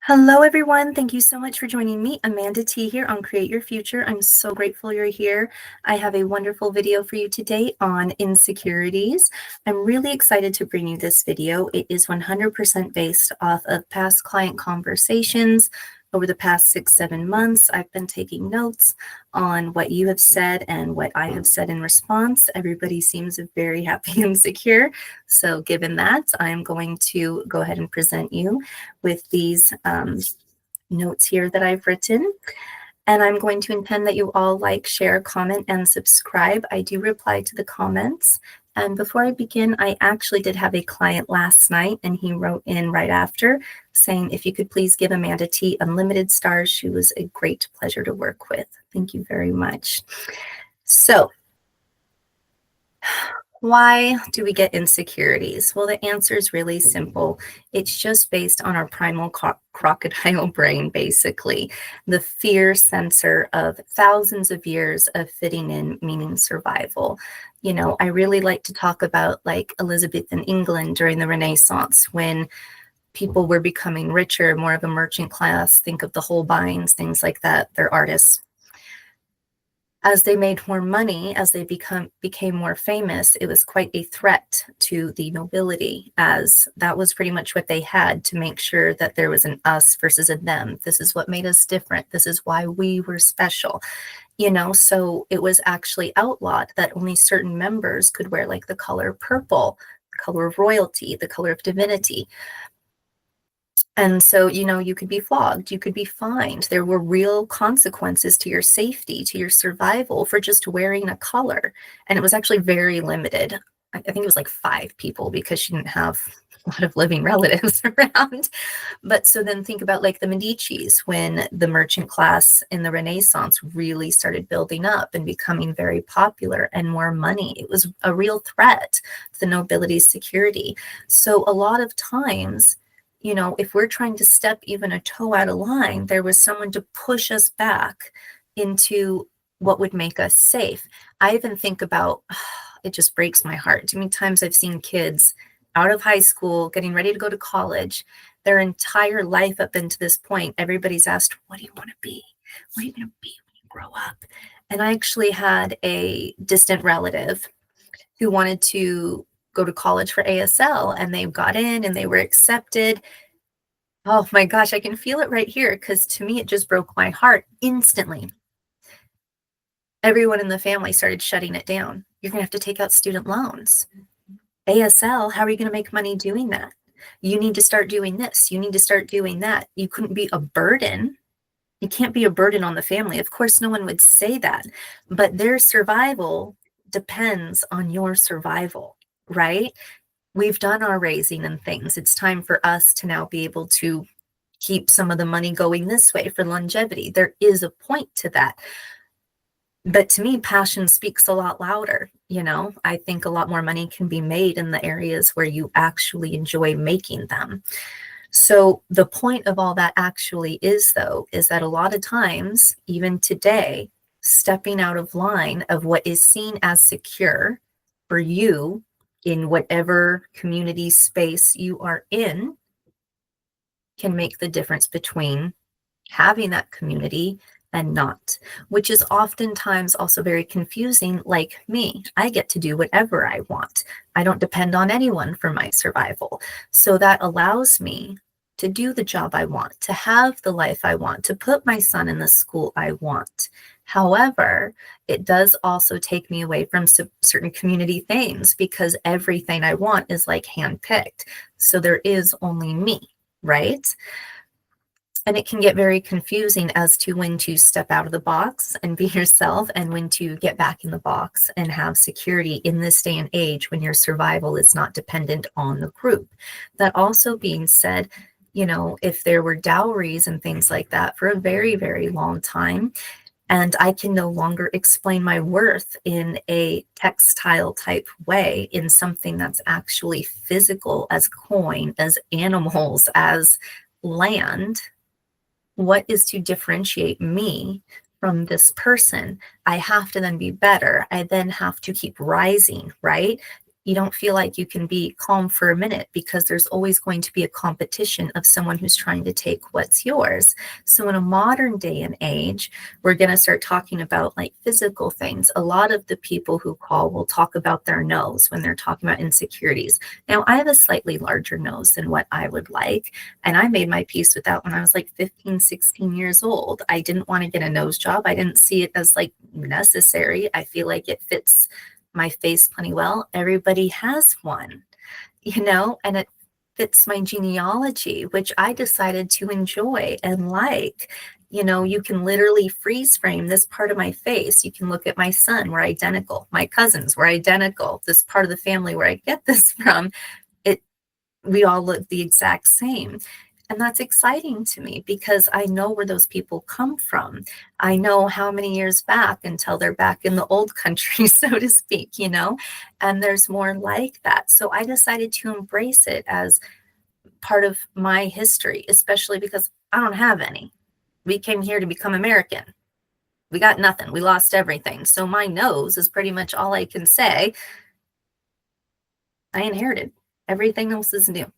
Hello, everyone. Thank you so much for joining me. Amanda T here on Create Your Future. I'm so grateful you're here. I have a wonderful video for you today on insecurities. I'm really excited to bring you this video. It is 100% based off of past client conversations. Over the past 6-7 months, I've been taking notes on what you have said and what I have said in response. Everybody seems very happy and secure. So given that, I'm going to go ahead and present you with these notes here that I've written. And I'm going to intend that you all like, share, comment, and subscribe. I do reply to the comments. And before I begin, I actually did have a client last night, and he wrote in right after saying, if you could please give Amanda T unlimited stars. She was a great pleasure to work with. Thank you very much. So, why do we get insecurities? Well, the answer is really simple. It's just based on our primal crocodile brain, basically. The fear sensor of thousands of years of fitting in, meaning survival. You know, I really like to talk about like Elizabethan England during the Renaissance, when people were becoming richer, more of a merchant class. Think of the Holbeins, things like that. They're artists. As they made more money, as they became more famous, it was quite a threat to the nobility, as that was pretty much what they had to make sure that there was an us versus a them. This is what made us different. This is why we were special. You know, so it was actually outlawed that only certain members could wear like the color purple, the color of royalty, the color of divinity. And so, you know, you could be flogged, you could be fined. There were real consequences to your safety, to your survival for just wearing a color. And it was actually very limited. I think it was like 5 people because she didn't have a lot of living relatives around. But so then think about like the Medicis, when the merchant class in the Renaissance really started building up and becoming very popular and more money. It was a real threat to the nobility's security. So a lot of times, you know, if we're trying to step even a toe out of line, there was someone to push us back into what would make us safe. I even think about, it just breaks my heart. Too many times I've seen kids out of high school, getting ready to go to college, their entire life up into this point, everybody's asked, what do you want to be? What are you going to be when you grow up? And I actually had a distant relative who wanted to go to college for ASL, and they got in and they were accepted. Oh my gosh, I can feel it right here, because to me, it just broke my heart instantly. Everyone in the family started shutting it down. You're going to have to take out student loans. ASL, how are you going to make money doing that? You need to start doing this. You need to start doing that. You couldn't be a burden. You can't be a burden on the family. Of course, no one would say that, but their survival depends on your survival, right? We've done our raising and things. It's time for us to now be able to keep some of the money going this way for longevity. There is a point to that. But to me, passion speaks a lot louder. You know, I think a lot more money can be made in the areas where you actually enjoy making them. So the point of all that actually is, though, is that a lot of times, even today, stepping out of line of what is seen as secure for you in whatever community space you are in can make the difference between having that community and not, which is oftentimes also very confusing. Like me, I get to do whatever I want. I don't depend on anyone for my survival. So that allows me to do the job I want, to have the life I want, to put my son in the school I want. However, it does also take me away from certain community things, because everything I want is like handpicked. So there is only me, right? And it can get very confusing as to when to step out of the box and be yourself, and when to get back in the box and have security in this day and age when your survival is not dependent on the group. That also being said, you know, if there were dowries and things like that for a very, very long time, and I can no longer explain my worth in a textile type way, in something that's actually physical, as coin, as animals, as land, what is to differentiate me from this person? I have to then be better. I then have to keep rising, right? You don't feel like you can be calm for a minute because there's always going to be a competition of someone who's trying to take what's yours. So in a modern day and age, we're going to start talking about like physical things. A lot of the people who call will talk about their nose when they're talking about insecurities. Now, I have a slightly larger nose than what I would like, and I made my peace with that when I was like 15, 16 years old. I didn't want to get a nose job. I didn't see it as like necessary. I feel like it fits my face plenty well. Everybody has one, and it fits my genealogy, which I decided to enjoy and like. You can literally freeze frame this part of my face. You can look at my son, we're identical. My cousins, we're identical. This part of the family where I get this from, we all look the exact same. And that's exciting to me because I know where those people come from. I know how many years back until they're back in the old country, so to speak, and there's more like that. So I decided to embrace it as part of my history, especially because I don't have any. We came here to become American. We got nothing. We lost everything. So my nose is pretty much all I can say. I inherited. Everything else is new.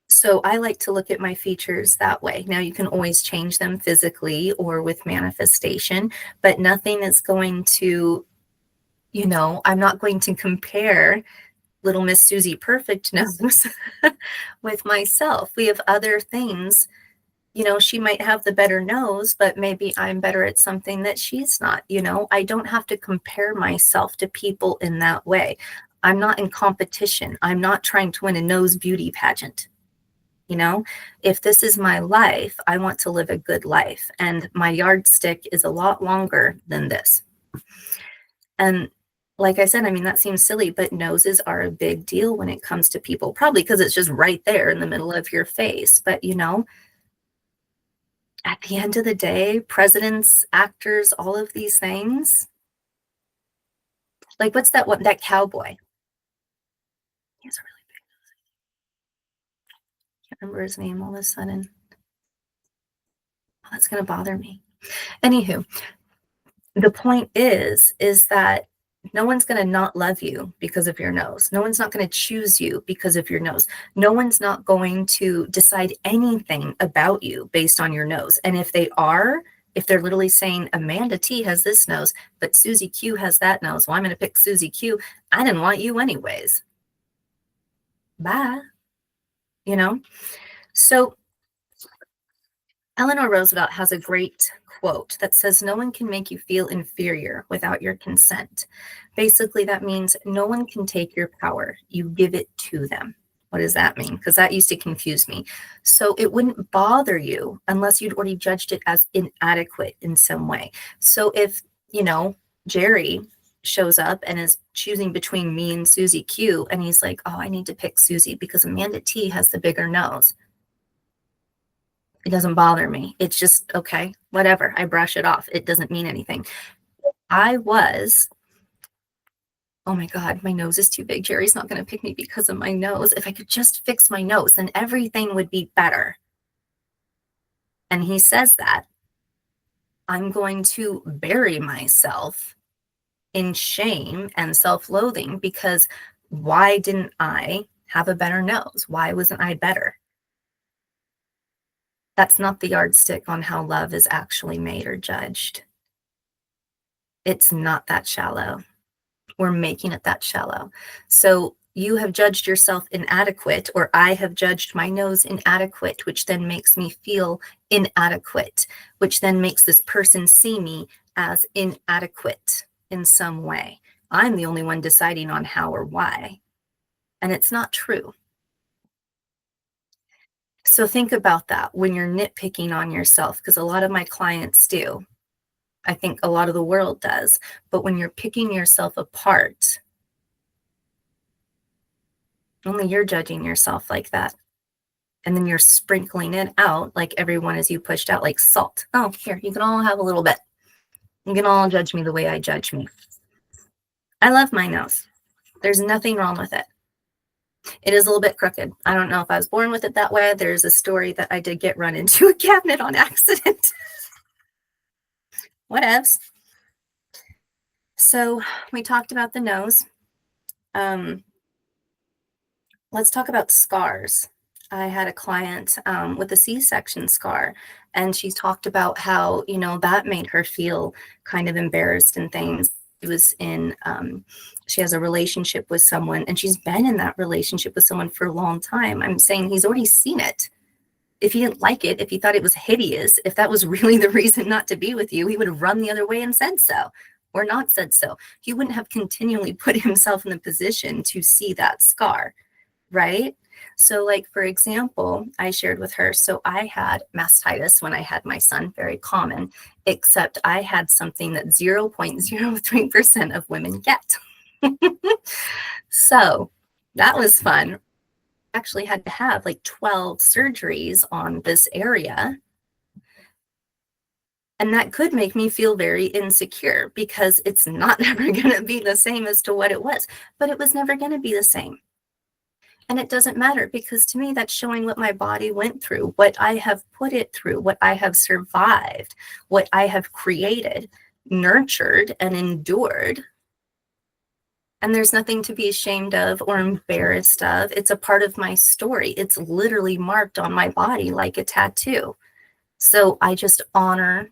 So I like to look at my features that way. Now you can always change them physically or with manifestation, but nothing is going to, I'm not going to compare little Miss Susie Perfect nose with myself. We have other things. She might have the better nose, but maybe I'm better at something that she's not. I don't have to compare myself to people in that way. I'm not in competition. I'm not trying to win a nose beauty pageant. If this is my life, I want to live a good life. And my yardstick is a lot longer than this. And like I said, that seems silly, but noses are a big deal when it comes to people, probably because it's just right there in the middle of your face. But, at the end of the day, presidents, actors, all of these things, like what's that one, that cowboy? He has a really big nose. I can't remember his name all of a sudden. Oh, that's going to bother me. Anywho, the point is that no one's going to not love you because of your nose. No one's not going to choose you because of your nose. No one's not going to decide anything about you based on your nose. And if they're literally saying Amanda T has this nose, but Susie Q has that nose, well, I'm going to pick Susie Q. I didn't want you anyways. Bye. So Eleanor Roosevelt has a great quote that says, "No one can make you feel inferior without your consent." Basically, that means no one can take your power. You give it to them. What does that mean? Because that used to confuse me. So it wouldn't bother you unless you'd already judged it as inadequate in some way. So if, Jerry shows up and is choosing between me and Susie Q, and he's like, "Oh, I need to pick Susie because Amanda T has the bigger nose." It doesn't bother me. It's just, okay, whatever. I brush it off. It doesn't mean anything. Oh my God, my nose is too big. Jerry's not going to pick me because of my nose. If I could just fix my nose, then everything would be better. And he says that. I'm going to bury myself in shame and self-loathing because why didn't I have a better nose? Why wasn't I better? That's not the yardstick on how love is actually made or judged. It's not that shallow. We're making it that shallow. So you have judged yourself inadequate, or I have judged my nose inadequate, which then makes me feel inadequate, which then makes this person see me as inadequate in some way. I'm the only one deciding on how or why. And it's not true. So think about that when you're nitpicking on yourself, because a lot of my clients do. I think a lot of the world does. But when you're picking yourself apart, only you're judging yourself like that. And then you're sprinkling it out like everyone is you pushed out like salt. Oh, here, you can all have a little bit. You can all judge me the way I judge me. I love my nose. There's nothing wrong with it. It is a little bit crooked. I don't know if I was born with it that way. There's a story that I did get run into a cabinet on accident. Whatevs. So we talked about the nose. Um, let's talk about scars. I had a client with a C-section scar, and she talked about how, that made her feel kind of embarrassed and things. She was she has a relationship with someone, and she's been in that relationship with someone for a long time. I'm saying he's already seen it. If he didn't like it, if he thought it was hideous, if that was really the reason not to be with you, he would have run the other way and said so, or not said so. He wouldn't have continually put himself in the position to see that scar, right? So, like, for example, I shared with her, so I had mastitis when I had my son, very common, except I had something that 0.03% of women get. So that was fun. Actually had to have like 12 surgeries on this area. And that could make me feel very insecure because it's not ever going to be the same as to what it was, but it was never going to be the same. And it doesn't matter because to me, that's showing what my body went through, what I have put it through, what I have survived, what I have created, nurtured, and endured. And there's nothing to be ashamed of or embarrassed of. It's a part of my story. It's literally marked on my body like a tattoo. So I just honor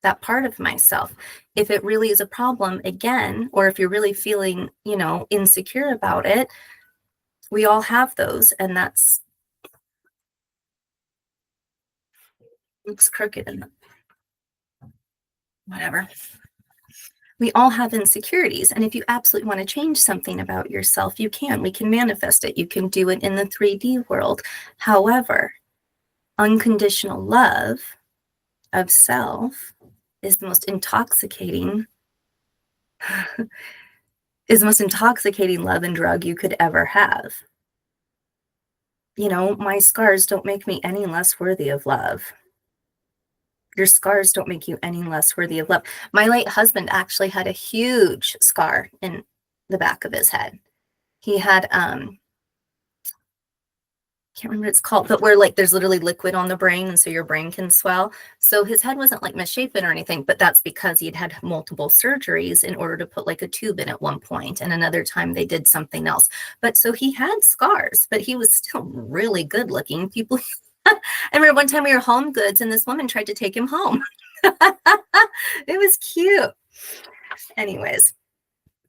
that part of myself. If it really is a problem, again, or if you're really feeling, insecure about it, we all have those. And that's looks crooked and whatever. We all have insecurities. And if you absolutely want to change something about yourself, you can. We can manifest it. You can do it in the 3D world. However, unconditional love of self is the most intoxicating love and drug you could ever have. My scars don't make me any less worthy of love. Your scars don't make you any less worthy of love. My late husband actually had a huge scar in the back of his head. He had can't remember what it's called, but where like there's literally liquid on the brain and so your brain can swell. So his head wasn't like misshapen or anything, but that's because he'd had multiple surgeries in order to put like a tube in at one point, and another time they did something else. But so he had scars, but he was still really good looking. People I remember one time we were home goods and this woman tried to take him home. It was cute. Anyways,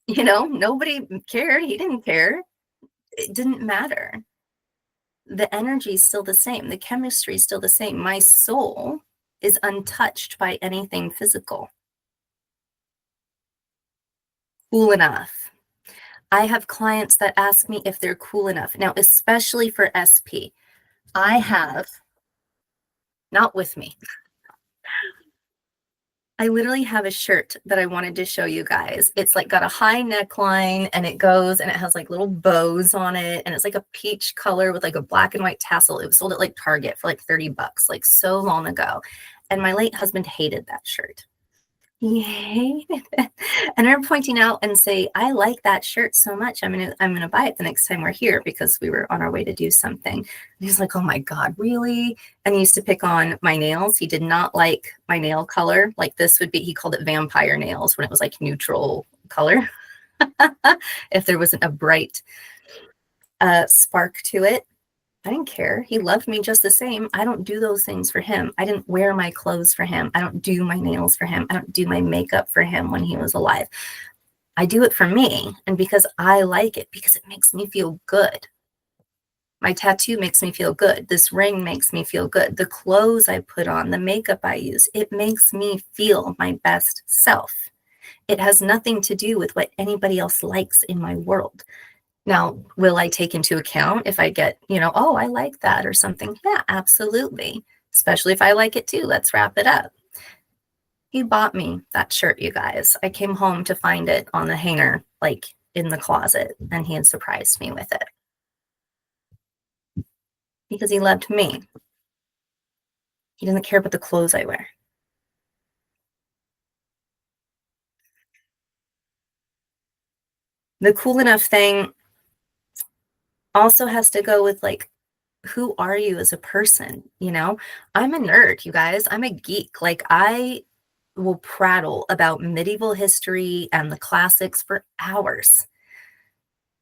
nobody cared. He didn't care. It didn't matter. The energy is still the same. The chemistry is still the same. My soul is untouched by anything physical. Cool enough. I have clients that ask me if they're cool enough. Now, especially for SP, I have, not with me, I literally have a shirt that I wanted to show you guys. It's like got a high neckline and it goes and it has like little bows on it. And it's like a peach color with like a black and white tassel. It was sold at like Target for like $30, like so long ago. And my late husband hated that shirt. He hated it. And I remember pointing out and say, I like that shirt so much. I'm gonna buy it the next time we're here because we were on our way to do something. And he's like, oh my God, really? And he used to pick on my nails. He did not like my nail color. Like this would be, he called it vampire nails when it was like neutral color. If there wasn't a bright spark to it. I didn't care. He loved me just the same. I don't do those things for him. I didn't wear my clothes for him. I don't do my nails for him. I don't do my makeup for him when he was alive. I do it for me and because I like it, because it makes me feel good. My tattoo makes me feel good. This ring makes me feel good. The clothes I put on, the makeup I use, it makes me feel my best self. It has nothing to do with what anybody else likes in my world. Now, will I take into account if I get, oh, I like that or something? Yeah, absolutely. Especially if I like it too. Let's wrap it up. He bought me that shirt, you guys. I came home to find it on the hanger, like in the closet, and he had surprised me with it. Because he loved me. He doesn't care about the clothes I wear. The cool enough thing also has to go with like, who are you as a person? I'm a nerd, you guys. I'm a geek. Like I will prattle about medieval history and the classics for hours.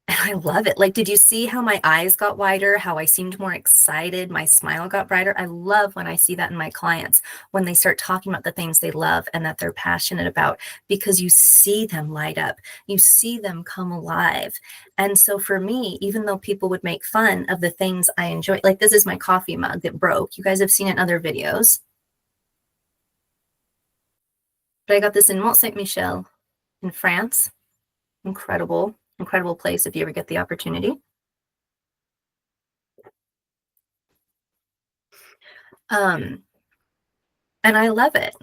And I love it. Like, did you see how my eyes got wider, how I seemed more excited? My smile got brighter. I love when I see that in my clients, when they start talking about the things they love and that they're passionate about, because you see them light up, you see them come alive. And so for me, even though people would make fun of the things I enjoy, like this is my coffee mug that broke. You guys have seen it in other videos. But I got this in Mont Saint Michel in France. Incredible, incredible place if you ever get the opportunity. And I love it.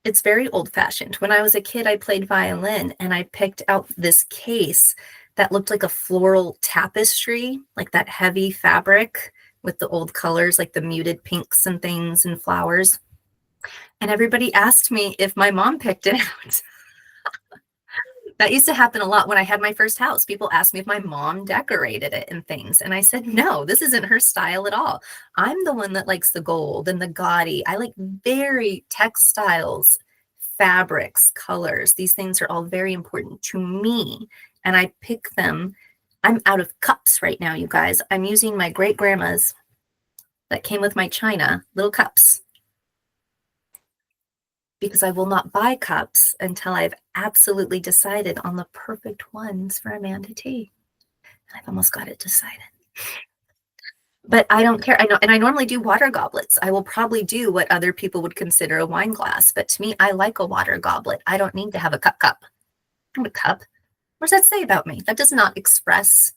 It's very old-fashioned. When I was a kid, I played violin and I picked out this case that looked like a floral tapestry, like that heavy fabric with the old colors, like the muted pinks and things and flowers. And everybody asked me if my mom picked it out. That used to happen a lot when I had my first house. People asked me if my mom decorated it and things. And I said, no, this isn't her style at all. I'm the one that likes the gold and the gaudy. I like very textiles, fabrics, colors. These things are all very important to me. And I pick them. I'm out of cups right now, you guys. I'm using my great grandma's that came with my china, little cups, because I will not buy cups until I've absolutely decided on the perfect ones for Amanda T. I've almost got it decided. But I don't care. I know, and I normally do water goblets. I will probably do what other people would consider a wine glass. But to me, I like a water goblet. I don't need to have a cup. I'm a cup. What does that say about me? That does not express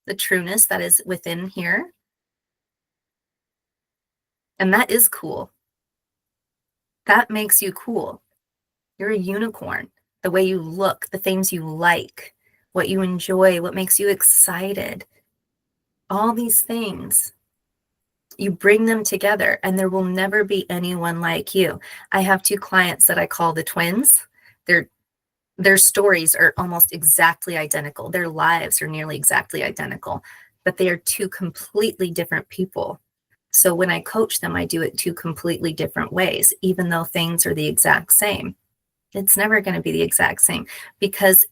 the trueness that is within here. And that is cool. That makes you cool. You're a unicorn. The way you look, the things you like, what you enjoy, what makes you excited. All these things, you bring them together and there will never be anyone like you. I have two clients that I call the twins. Their stories are almost exactly identical. Their lives are nearly exactly identical, but they are two completely different people. So when I coach them, I do it two completely different ways, even though things are the exact same. It's never going to be the exact same because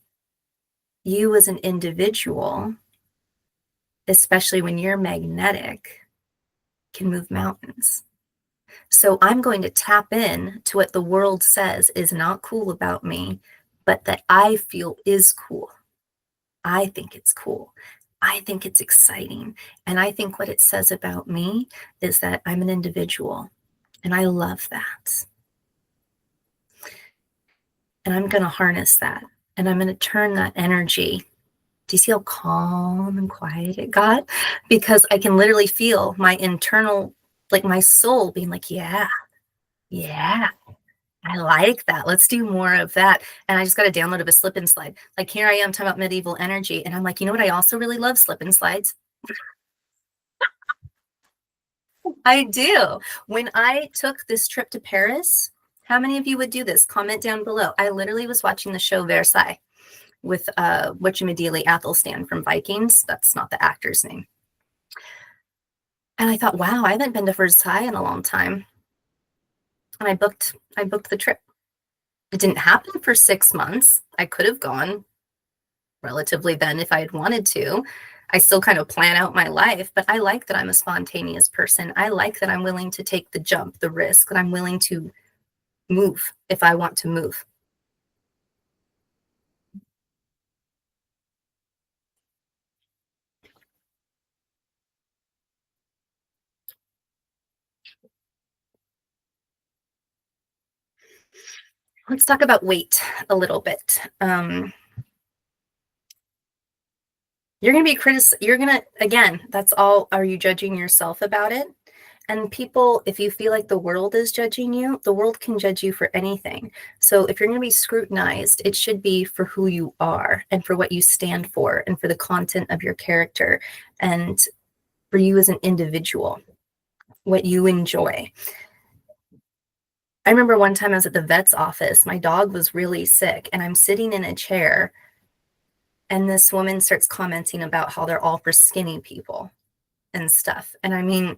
you as an individual, especially when you're magnetic, can move mountains. So I'm going to tap in to what the world says is not cool about me, but that I feel is cool. I think it's cool. I think it's exciting. And I think what it says about me is that I'm an individual. And I love that. And I'm going to harness that. And I'm going to turn that energy. Do you see how calm and quiet it got? Because I can literally feel my internal, like my soul being like, yeah, I like that. Let's do more of that. And I just got a download of a slip and slide. Like here I am talking about medieval energy. And I'm like, you know what? I also really love slip and slides. I do. When I took this trip to Paris, how many of you would do this? Comment down below. I literally was watching the show Versailles with whatchamadieli Athelstan from Vikings. That's not the actor's name. And I thought, wow, I haven't been to Versailles in a long time. And I booked the trip. It didn't happen for 6 months. I could have gone relatively then if I had wanted to. I still kind of plan out my life, but I like that I'm a spontaneous person. I like that I'm willing to take the jump, the risk, that I'm willing to move if I want to move. Let's talk about weight a little bit. You're going to be you're going to, again, that's all. Are you judging yourself about it? And people, if you feel like the world is judging you, the world can judge you for anything. So if you're going to be scrutinized, it should be for who you are and for what you stand for and for the content of your character and for you as an individual, what you enjoy. I remember one time I was at the vet's office. My dog was really sick and I'm sitting in a chair and this woman starts commenting about how they're all for skinny people and stuff. And I mean,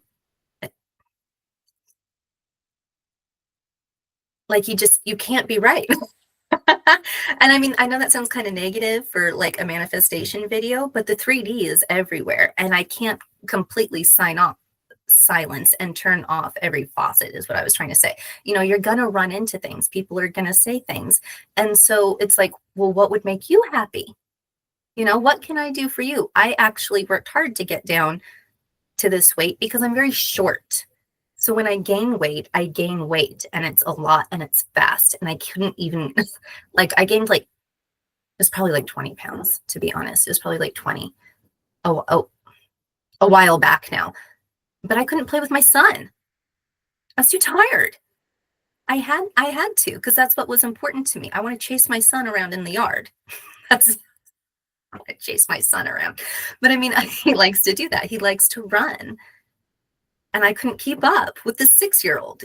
like you can't be right. And I mean, I know that sounds kind of negative for like a manifestation video, but the 3D is everywhere. And I can't completely silence and turn off every faucet is what I was trying to say. You're going to run into things. People are going to say things. And so it's like, well, what would make you happy? What can I do for you? I actually worked hard to get down to this weight because I'm very short. So when I gain weight and it's a lot and it's fast. And I couldn't even I gained it was probably like 20 pounds, to be honest. It was probably like 20. Oh, a while back now. But I couldn't play with my son. I was too tired. I had to, because that's what was important to me. I want to chase my son around in the yard. I want to chase my son around. But I mean, he likes to do that. He likes to run. And I couldn't keep up with the 6-year-old,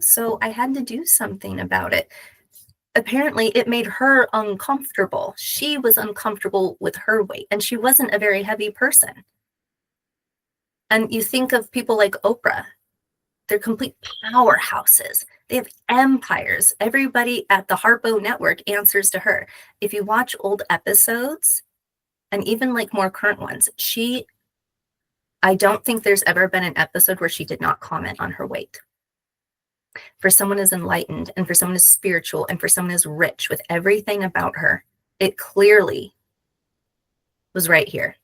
so I had to do something about it. Apparently, it made her uncomfortable. She was uncomfortable with her weight, and she wasn't a very heavy person. And you think of people like Oprah, they're complete powerhouses. They have empires. Everybody at the Harpo Network answers to her. If you watch old episodes, and even more current ones, I don't think there's ever been an episode where she did not comment on her weight. For someone as enlightened and for someone as spiritual and for someone as rich with everything about her, it clearly was right here.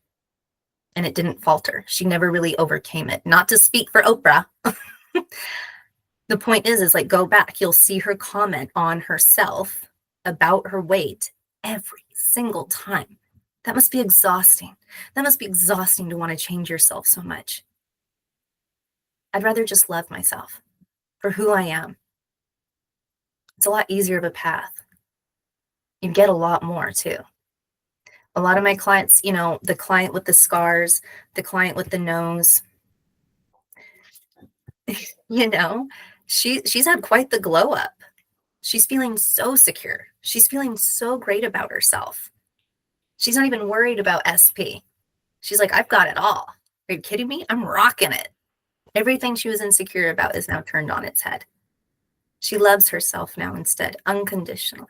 And it didn't falter. She never really overcame it. Not to speak for Oprah. The point is go back. You'll see her comment on herself about her weight every single time. That must be exhausting. That must be exhausting to want to change yourself so much. I'd rather just love myself for who I am. It's a lot easier of a path. You get a lot more too. A lot of my clients, the client with the scars, the client with the nose, she's had quite the glow up. She's feeling so secure. She's feeling so great about herself. She's not even worried about SP. She's like, I've got it all. Are you kidding me? I'm rocking it. Everything she was insecure about is now turned on its head. She loves herself now instead, unconditionally.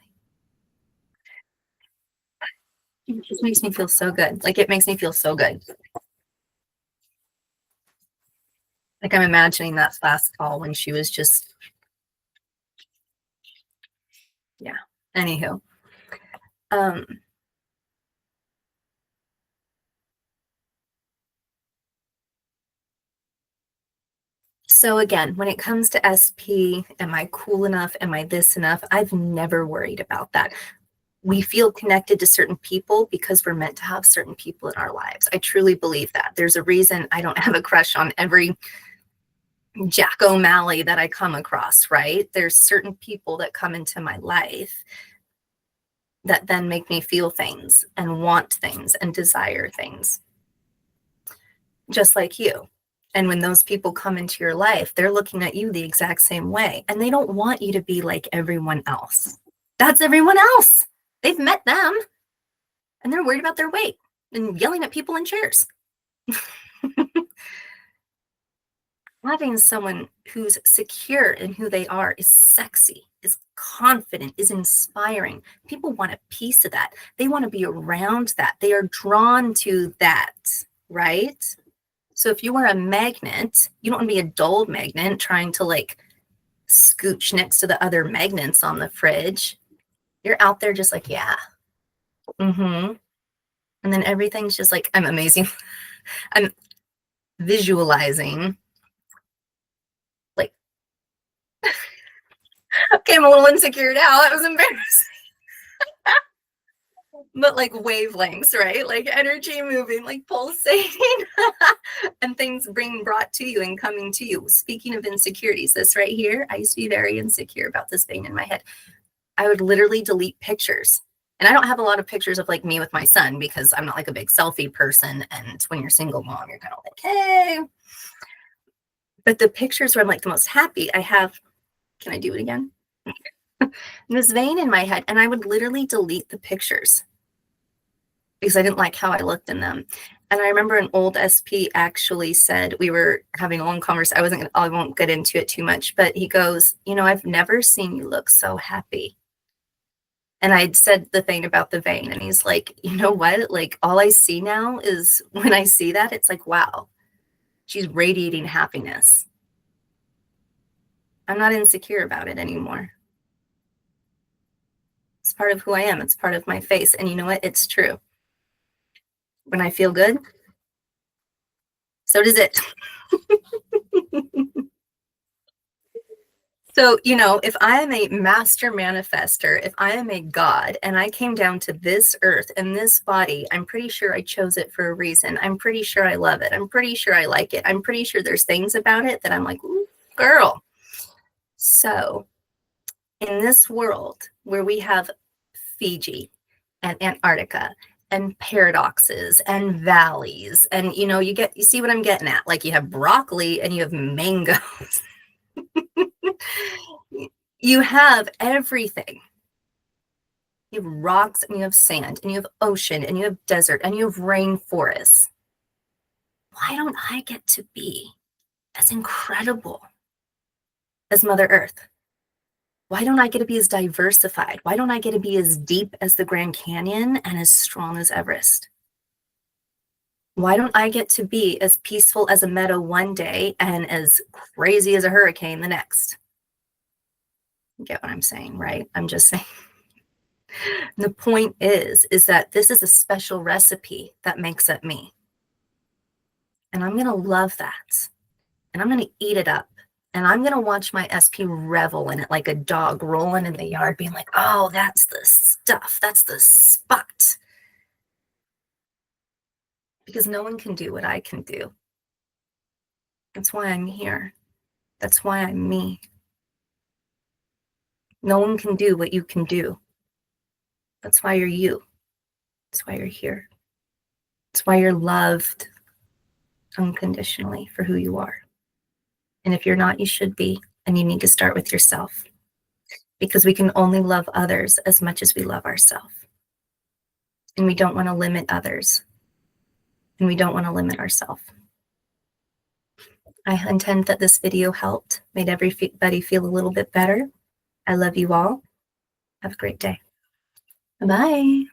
It just makes me feel so good. It makes me feel so good. I'm imagining that last call when she was just, yeah. Anywho. So again, when it comes to SP, am I cool enough? Am I this enough? I've never worried about that. We feel connected to certain people because we're meant to have certain people in our lives. I truly believe that. There's a reason I don't have a crush on every Jack O'Malley that I come across, right? There's certain people that come into my life that then make me feel things and want things and desire things. Just like you. And when those people come into your life, they're looking at you the exact same way. And they don't want you to be like everyone else. That's everyone else. They've met them. And they're worried about their weight and yelling at people in chairs. Having someone who's secure in who they are is sexy, is confident, is inspiring. People want a piece of that. They want to be around that. They are drawn to that, right? So if you are a magnet, you don't want to be a dull magnet trying to scooch next to the other magnets on the fridge. You're out there just yeah. And then everything's just I'm amazing. I'm visualizing. Okay, I'm a little insecure now. That was embarrassing. But wavelengths, right? Energy moving, pulsating and things being brought to you and coming to you. Speaking of insecurities, this right here, I used to be very insecure about this vein in my head. I would literally delete pictures. And I don't have a lot of pictures of me with my son because I'm not a big selfie person. And when you're single mom, you're kind of hey. But the pictures where I'm the most happy, I have, can I do it again? This vein in my head. And I would literally delete the pictures because I didn't like how I looked in them. And I remember an old SP actually said, we were having a long conversation. I won't get into it too much, but he goes, I've never seen you look so happy. And I'd said the thing about the vein, and he's like, you know what? Like, all I see now is when I see that, it's like, wow, she's radiating happiness. I'm not insecure about it anymore. It's part of who I am. It's part of my face. And you know what? It's true. When I feel good, so does it. So, you know, if I am a master manifester, if I am a God and I came down to this earth and this body, I'm pretty sure I chose it for a reason. I'm pretty sure I love it. I'm pretty sure I like it. I'm pretty sure there's things about it that I'm like, ooh, girl. So in this world where we have Fiji and Antarctica and paradoxes and valleys, and you know, you see what I'm getting at. Like, you have broccoli and you have mangoes. You have everything. You have rocks and you have sand and you have ocean and you have desert and you have rainforest. Why don't I get to be as incredible as Mother Earth? Why don't I get to be as diversified? Why don't I get to be as deep as the Grand Canyon and as strong as Everest? Why don't I get to be as peaceful as a meadow one day and as crazy as a hurricane the next? You get what I'm saying, right? I'm just saying. The point is that this is a special recipe that makes up me. And I'm going to love that. And I'm going to eat it up. And I'm going to watch my SP revel in it like a dog rolling in the yard, being like, oh, that's the stuff. That's the spot. Because no one can do what I can do. That's why I'm here. That's why I'm me. No one can do what you can do. That's why you're you. That's why you're here. That's why you're loved unconditionally for who you are. And if you're not, you should be. And you need to start with yourself. Because we can only love others as much as we love ourselves. And we don't want to limit others. And we don't want to limit ourselves. I intend that this video helped, made everybody feel a little bit better. I love you all. Have a great day. Bye.